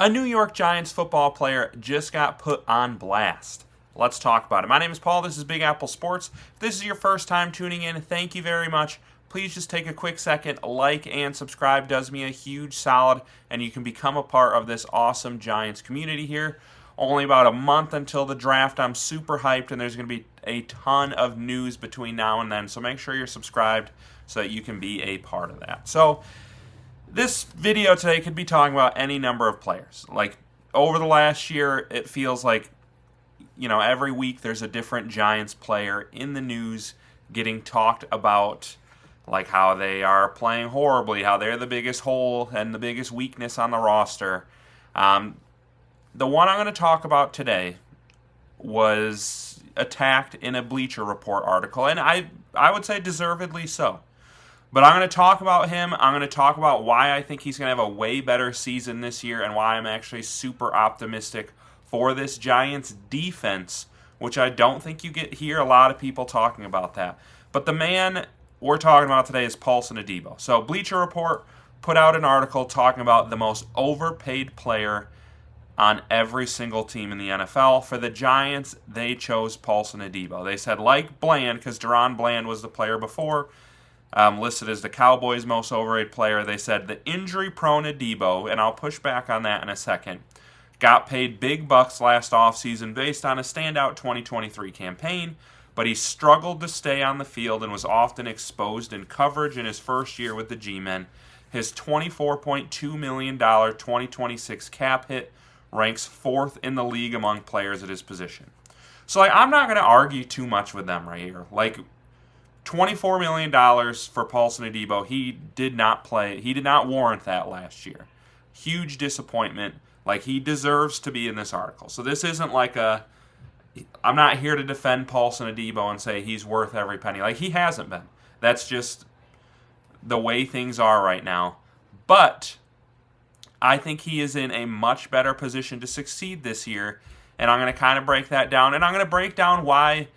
A New York Giants football player just got put on blast. Let's talk about it. My name is Paul. This is Big Apple Sports. If this is your first time tuning in, thank you very much. Please just take a quick second, like and subscribe. Does me a huge solid, and you can become a part of this awesome Giants community here. Only about a month until the draft. I'm super hyped, and there's going to be a ton of news between now and then. So make sure you're subscribed so that you can be a part of that. So this video today could be talking about any number of players. Like, over the last year, it feels like, every week there's a different Giants player in the news getting talked about, like how they are playing horribly, how they're the biggest hole and the biggest weakness on the roster. The one I'm going to talk about today was attacked in a Bleacher Report article, and I would say deservedly so. But I'm going to talk about him. I'm going to talk about why I think he's going to have a way better season this year and why I'm actually super optimistic for this Giants defense, which I don't think you hear a lot of people talking about that. But the man we're talking about today is Paulson Adebo. So Bleacher Report put out an article talking about the most overpaid player on every single team in the NFL. For the Giants, they chose Paulson Adebo. They said, like Bland, because Deron Bland was the player before, listed as the Cowboys' most overrated player. They said the injury-prone Adebo, and I'll push back on that in a second, got paid big bucks last offseason based on a standout 2023 campaign, but he struggled to stay on the field and was often exposed in coverage in his first year with the G-Men. His $24.2 million 2026 cap hit ranks fourth in the league among players at his position. So I'm not going to argue too much with them right here. $24 million for Paulson Adebo, he did not play. He did not warrant that last year. Huge disappointment. He deserves to be in this article. So this isn't I'm not here to defend Paulson Adebo and say he's worth every penny. He hasn't been. That's just the way things are right now. But I think he is in a much better position to succeed this year, and I'm going to kind of break that down. And I'm going to break down why,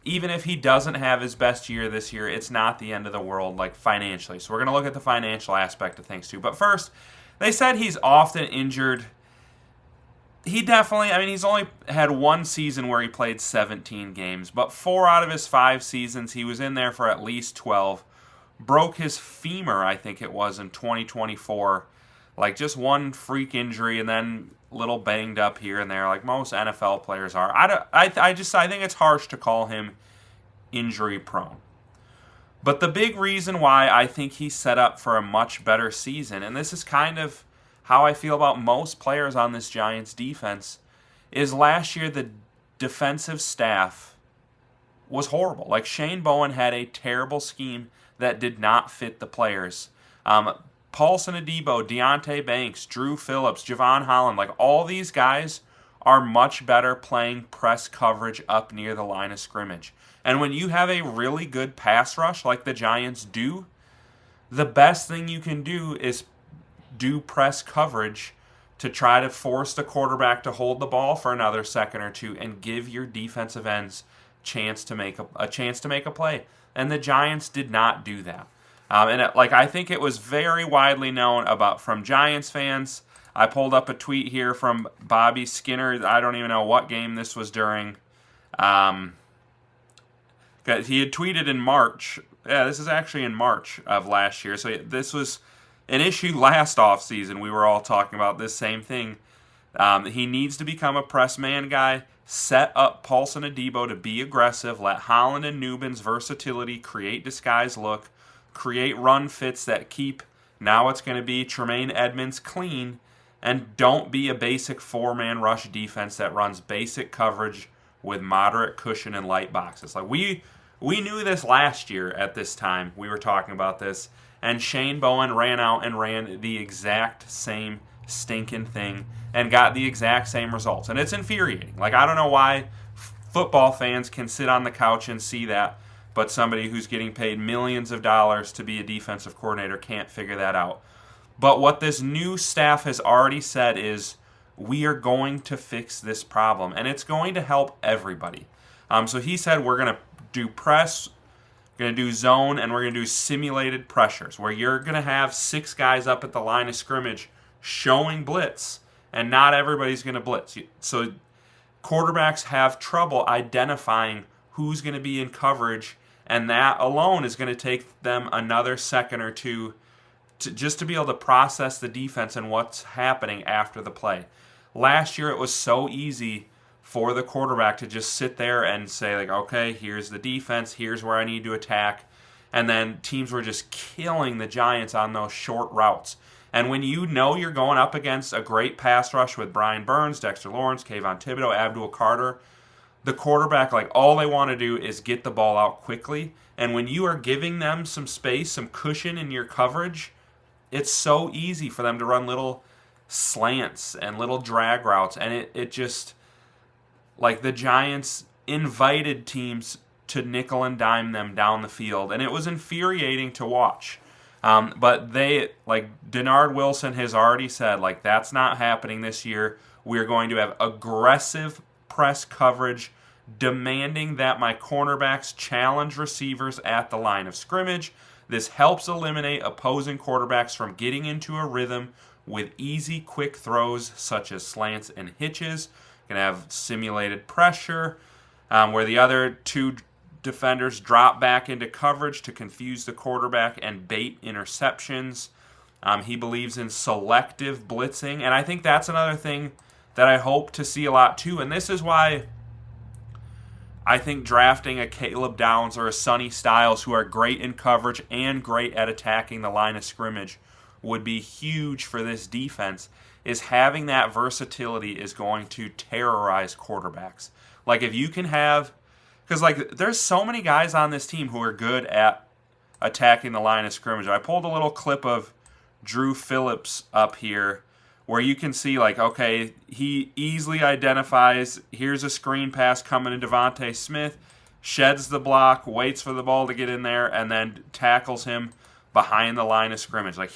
even if he doesn't have his best year this year, it's not the end of the world, financially. So we're going to look at the financial aspect of things, too. But first, they said he's often injured. He definitely, he's only had one season where he played 17 games, but 4 out of his 5 seasons, he was in there for at least 12. Broke his femur, I think it was, in 2024. Just one freak injury and then a little banged up here and there, like most NFL players are. I think it's harsh to call him injury prone. But the big reason why I think he's set up for a much better season, and this is kind of how I feel about most players on this Giants defense, is last year the defensive staff was horrible. Shane Bowen had a terrible scheme that did not fit the players. Paulson Adebo, Deonte Banks, Drew Phillips, Javon Holland, all these guys are much better playing press coverage up near the line of scrimmage. And when you have a really good pass rush like the Giants do, the best thing you can do is do press coverage to try to force the quarterback to hold the ball for another second or two and give your defensive ends chance to make a play. And the Giants did not do that. I think it was very widely known from Giants fans. I pulled up a tweet here from Bobby Skinner. I don't even know what game this was during. He had tweeted in March. Yeah, this is actually in March of last year. So this was an issue last offseason. We were all talking about this same thing. He needs to become a press man guy. Set up Paulson Adebo to be aggressive. Let Holland and Nubin's versatility create disguise look. Create run fits that keep, now it's going to be Tremaine Edmonds clean, and don't be a basic 4-man rush defense that runs basic coverage with moderate cushion and light boxes. We knew this last year at this time. We were talking about this, and Shane Bowen ran out and ran the exact same stinking thing and got the exact same results. And it's infuriating. I don't know why football fans can sit on the couch and see that, but somebody who's getting paid millions of dollars to be a defensive coordinator can't figure that out. But what this new staff has already said is, we are going to fix this problem, and it's going to help everybody. So he said we're going to do press, we're going to do zone, and we're going to do simulated pressures, where you're going to have 6 guys up at the line of scrimmage showing blitz, and not everybody's going to blitz. So quarterbacks have trouble identifying who's going to be in coverage, and that alone is going to take them another second or two just to be able to process the defense and what's happening after the play. Last year it was so easy for the quarterback to just sit there and say, like, okay, here's the defense, here's where I need to attack. And then teams were just killing the Giants on those short routes. And when you know you're going up against a great pass rush with Brian Burns, Dexter Lawrence, Kayvon Thibodeau, Abdul Carter, the quarterback, like, all they want to do is get the ball out quickly. And when you are giving them some space, some cushion in your coverage, it's so easy for them to run little slants and little drag routes. And it just, like, the Giants invited teams to nickel and dime them down the field. And it was infuriating to watch. But they, like, Denard Wilson has already said, like, that's not happening this year. We're going to have aggressive press coverage, demanding that my cornerbacks challenge receivers at the line of scrimmage. This helps eliminate opposing quarterbacks from getting into a rhythm with easy, quick throws such as slants and hitches. Going to have simulated pressure where the other two defenders drop back into coverage to confuse the quarterback and bait interceptions. He believes in selective blitzing, and I think that's another thing that I hope to see a lot too. And this is why I think drafting a Caleb Downs or a Sonny Styles, who are great in coverage and great at attacking the line of scrimmage, would be huge for this defense, is having that versatility is going to terrorize quarterbacks. Like, if you can have, because, like, there's so many guys on this team who are good at attacking the line of scrimmage. I pulled a little clip of Drew Phillips up here where you can see, like, okay, he easily identifies, here's a screen pass coming to Devontae Smith, sheds the block, waits for the ball to get in there, and then tackles him behind the line of scrimmage. Like,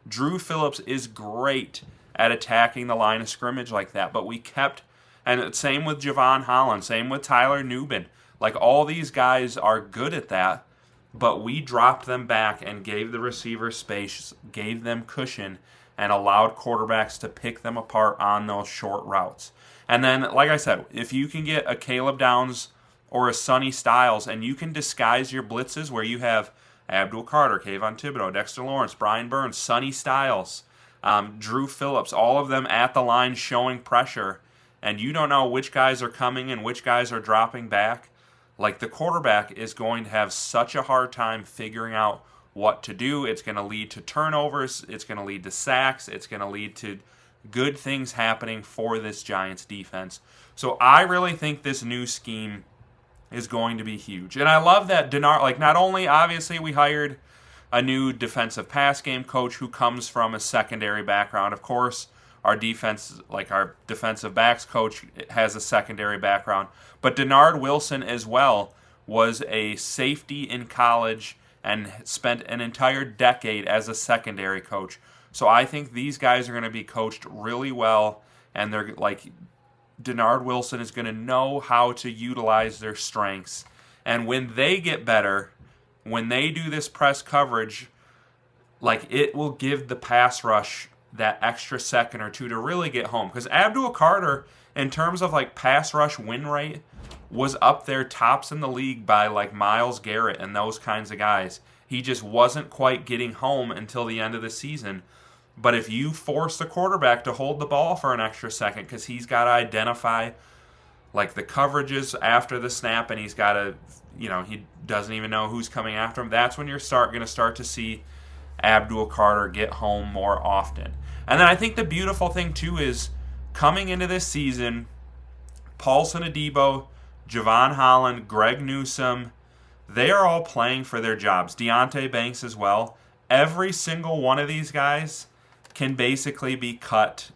Drew Phillips is great at attacking the line of scrimmage like that, but we kept, and same with Javon Holland, same with Tyler Nubin. Like, all these guys are good at that, but we dropped them back and gave the receiver space, gave them cushion, and allowed quarterbacks to pick them apart on those short routes. And then, like I said, if you can get a Caleb Downs or a Sonny Styles, and you can disguise your blitzes where you have Abdul Carter, Kayvon Thibodeau, Dexter Lawrence, Brian Burns, Sonny Styles, Drew Phillips, all of them at the line showing pressure, and you don't know which guys are coming and which guys are dropping back, like, the quarterback is going to have such a hard time figuring out what to do. It's going to lead to turnovers. It's going to lead to sacks. It's going to lead to good things happening for this Giants defense. So I really think this new scheme is going to be huge. And I love that Denard, like, not only, obviously, we hired a new defensive pass game coach who comes from a secondary background. Of course, our defense, like our defensive backs coach, has a secondary background. But Denard Wilson as well was a safety in college and spent an entire decade as a secondary coach. So I think these guys are going to be coached really well, and they're, like, Denard Wilson is going to know how to utilize their strengths. And when they get better, when they do this press coverage, like, it will give the pass rush that extra second or two to really get home. Because Abdul Carter, in terms of, like, pass rush win rate, was up there tops in the league by, like, Myles Garrett and those kinds of guys. He just wasn't quite getting home until the end of the season. But if you force the quarterback to hold the ball for an extra second, because he's got to identify, like, the coverages after the snap, and he's got to, you know, he doesn't even know who's coming after him, that's when you're going to start to see Abdul Carter get home more often. And then I think the beautiful thing, too, is coming into this season, Paulson Adebo, Javon Holland, Greg Newsome, they are all playing for their jobs. Deonte Banks as well. Every single one of these guys can basically be cut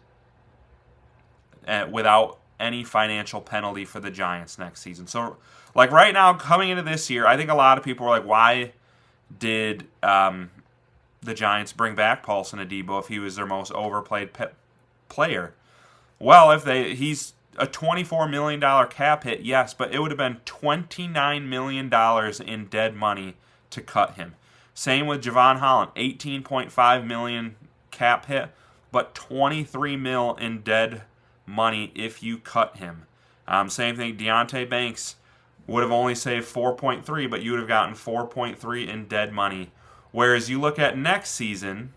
without any financial penalty for the Giants next season. So, like, right now, coming into this year, I think a lot of people were like, why did the Giants bring back Paulson Adebo if he was their most overplayed player? Well, he's a $24 million cap hit, yes, but it would have been $29 million in dead money to cut him. Same with Javon Holland, $18.5 million cap hit, but 23 mil in dead money if you cut him. Same thing, Deonte Banks would have only saved 4.3, but you would have gotten 4.3 in dead money. Whereas you look at next season,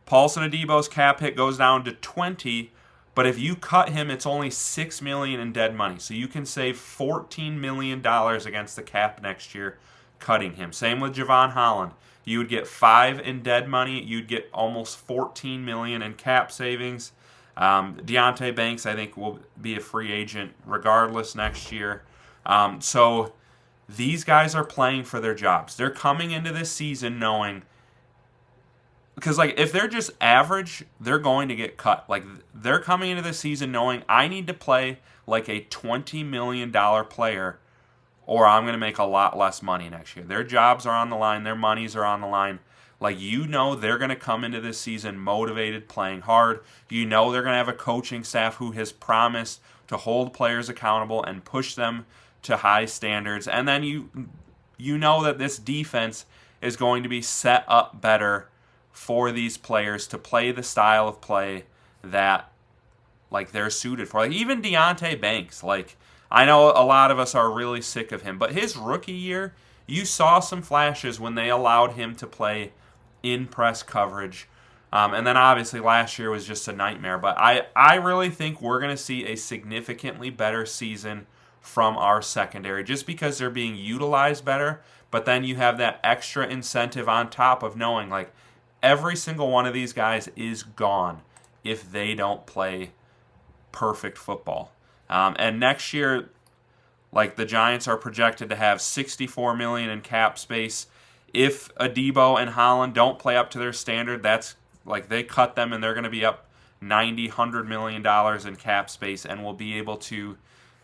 Paulson Adebo's cap hit goes down to 20, but if you cut him, it's only $6 million in dead money. So you can save $14 million against the cap next year cutting him. Same with Javon Holland. You would get 5 in dead money. You'd get almost $14 million in cap savings. Deonte Banks, I think, will be a free agent regardless next year. So these guys are playing for their jobs. They're coming into this season knowing, because like if they're just average, they're going to get cut. Like they're coming into this season knowing I need to play like a $20 million player, or I'm going to make a lot less money next year. Their jobs are on the line. Their monies are on the line. Like, you know they're going to come into this season motivated, playing hard. You know they're going to have a coaching staff who has promised to hold players accountable and push them to high standards. And then you know that this defense is going to be set up better for these players to play the style of play that like they're suited for. Like even Deonte Banks, like I know a lot of us are really sick of him, but his rookie year, you saw some flashes when they allowed him to play in press coverage. And then obviously last year was just a nightmare. But I really think we're going to see a significantly better season from our secondary just because they're being utilized better. But then you have that extra incentive on top of knowing like every single one of these guys is gone if they don't play perfect football. And next year, like the Giants are projected to have $64 million in cap space. If Adebo and Holland don't play up to their standard, that's like they cut them and they're going to be up $100 million in cap space and will be able to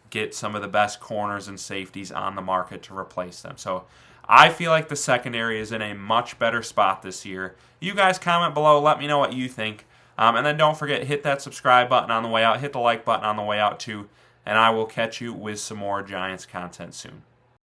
get some of the best corners and safeties on the market to replace them. So I feel like the secondary is in a much better spot this year. You guys comment below. Let me know what you think. And then don't forget, hit that subscribe button on the way out. Hit the like button on the way out too. And I will catch you with some more Giants content soon.